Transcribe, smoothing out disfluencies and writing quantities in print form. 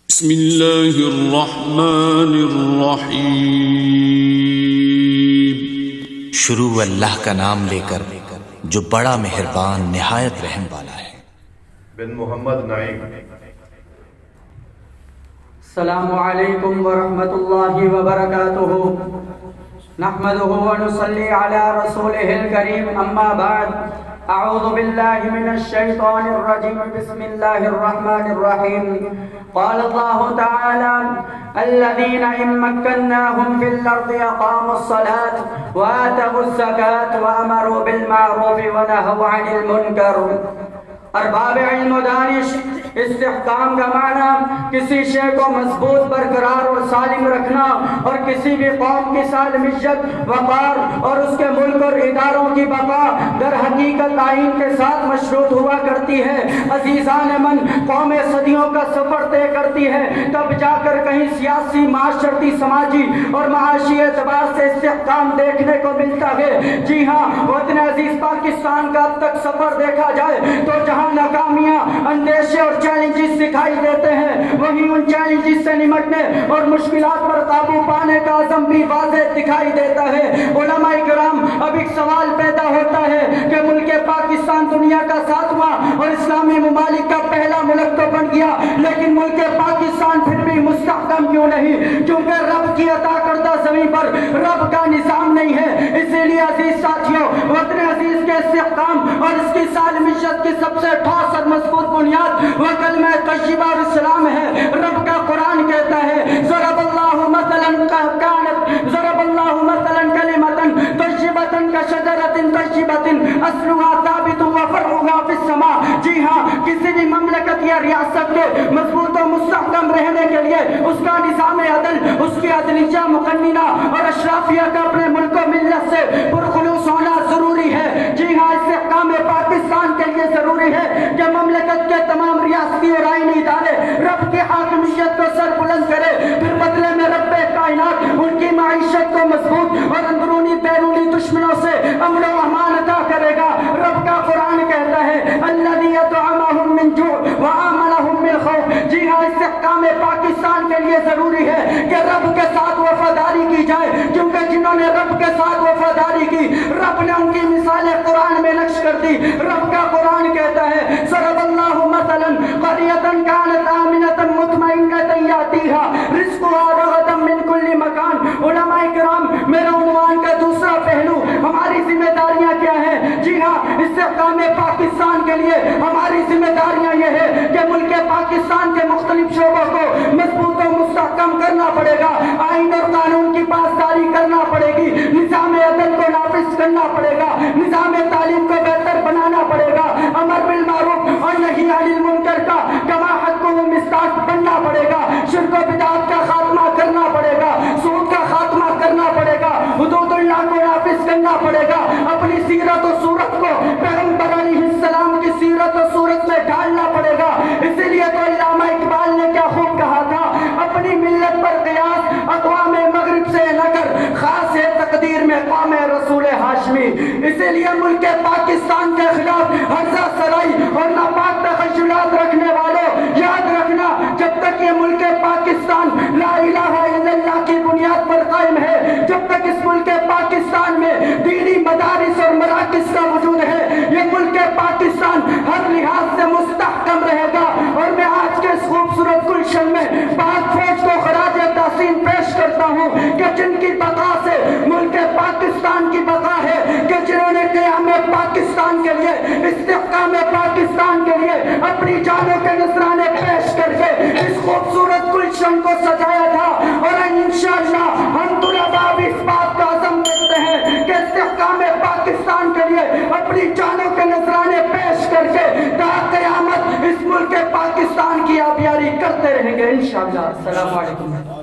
بسم اللہ الرحمن الرحیم۔ شروع اللہ کا نام لے کر جو بڑا مہربان نہایت رحم والا ہے۔ بن محمد نعیم۔ السلام علیکم ورحمۃ اللہ وبرکاتہ۔ نحمده ونصلي على رسوله الكريم اما بعد، اعوذ باللہ من الشیطان الرجیم، بسم اللہ الرحمن الرحیم۔ قال اللہ تعالی الذین ان مکناہم فی الارض اقاموا الصلاة وآتوا الزکاة وامروا بالمعروف ونہوا عن المنکر۔ ارباب علم و دانش، استحکام کا معنی کسی شے کو مضبوط، برقرار اور سالم رکھنا، اور کسی بھی قوم کی سالمیت، وقار اور اس کے ملک اور اداروں کی بقا در حقیقت آئین کے ساتھ مشروط ہوا کرتی ہے۔ عزیزان من، قومیں صدیوں کا سفر طے کرتی ہے، تب جا کر کہیں سیاسی، معاشرتی، سماجی اور معاشی اعتبار سے استحکام دیکھنے کو ملتا ہے۔ جی ہاں، وطن عزیز پاکستان کا اب تک سفر دیکھا جائے تو جہاں ناکامیاں، اندیشے اور چیلنجز دکھائی دیتے ہیں، وہیں ان چیلنجز سے نمٹنے اور مشکلات پر قابو پانے کا عزم بھی واضح دکھائی دیتا ہے۔ علماء کرام، اب ایک سوال پیدا ہوتا ہے کہ ملک پاکستان دنیا کا 7واں اور اسلامی ممالک کا پہلا ملک تو بن گیا، لیکن ملک پاکستان پھر بھی مستحکم کیوں نہیں؟ کیونکہ رب کی عطا کردہ زمین پر رب کا نظام نہیں ہے۔ اسی لیے عزیز ساتھیوں، وطن عزیز کے استحکام اور اس کی سالمیت کی سب سے ٹھوس اور مضبوط بنیاد وہ کلمہ طیبہ اور اسلام ہے۔ رب کا قرآن کہتا ہے ضرب اللہ مثلا ضرب اللہ مثلا کلمۃ طیبۃ کشجرۃ طیبۃ اصلها ثابت وفرعها فی السماء۔ جی ہاں، کسی بھی مملکت یا ریاست کے مضبوط و مستحکم رہنے کے لیے اس کا نظام عدل، اس کی عدلیہ مقننہ اور اشرافیہ کا اپنے ملک و ملت سے پرخلوص ہونا ضروری ہے۔ جی ہاں، استحکام پاکستان کے لیے ضروری ہے کہ مملکت کے تمام ریاستی اور آئینی ادارے رب کی حاکمیت کو سر بلند کرے، پھر بدلے میں رب کائنات ان کی معیشت کو مضبوط اور اندرونی بیرونی دشمنوں سے امن و امان عطا کرے گا۔ رب کا قرآن کہتا ہے الذی اطعمہم من جوع وآمنہم من خوف۔ جی ہاں، استحکام پاکستان کے لیے ضروری ہے کہ رب کے ساتھ وفاداری کی جائے، کیونکہ جنہوں نے رب کے ساتھ وفاداری کی، رب نے ان کی مثالیں قرآن میں نقش کر دی۔ رب کا قرآن کہتا ہے ضرب اللہ مثلا قریۃ کانت آمنۃ مطمئنۃ یأتیہا رزقها رغدا من کل مکان۔ علماء کرام، میرا عنوان کا دوسرا پہلو ہماری ذمہ داریاں کیا ہیں؟ جی ہاں، استحکام پاکستان کے لیے ہماری ذمہ داریاں یہ ہے کہ ملک پاکستان کے مختلف شعبوں کو مضبوط و مستحکم کرنا پڑے گا، آئین اور قانون کی پاسداری کرنا پڑے گی، نظام عدل کو نافذ کرنا پڑے گا، نظام تعلیم کو بہتر بنانا پڑے گا، امر بالمعروف اور نہی عن المنکر کا کما حقہ مصداق بننا پڑے گا، شرک و بدعت کا خاتمہ کرنا پڑے گا، سود کا خاتمہ کرنا پڑے گا، حدود اللہ کو نافذ کرنا پڑے گا، اپنی سیرت و صورت کو پیغمبر علیہ السلام کی سیرت و صورت میں ڈالنا پڑے گا۔ اسی لیے تو علامہ اقبال نے کیا خوب کہا تھا، اپنی ملت پر قیاس اقوام مغرب سے نہ کر، خاص ہے تقدیر میں قوم رسول ہاشمی۔ اسی لیے ملک پاکستان کے خلاف ہرزہ سرائی اور ناپاک تخیلات رکھنے والوں، یاد رکھنا، جب تک یہ ملک پاکستان لا الہ الا اللہ کی بنیاد پر قائم ہے، جب تک اس ملک پاکستان میں دینی مدارس اور مراکز کا وجود ہے، یہ ملک پاکستان ہر لحاظ سے مستحکم رہے گا۔ اور میں آج کے اس خوبصورت گلشن میں پاک فوج کو خراج تحسین پیش کرتا ہوں کہ جن کی بقا سے ملک پاکستان کی بقا ہے، کہ جنہوں نے قیام پاکستان کے لیے، استحکام پاکستان کے لیے اپنی جانوں کے نذرانے پیش کر کے اس خوبصورت گلشن کو سجایا تھا۔ اور انشاءاللہ ہم طلباء بھی اس بات کا عزم کرتے ہیں کہ استحکام پاکستان کے لیے اپنی جانوں کے نذرانے پیش کر کے تا قیامت اس ملک پاکستان کی آبیاری کرتے رہیں گے انشاءاللہ۔ السلام علیکم۔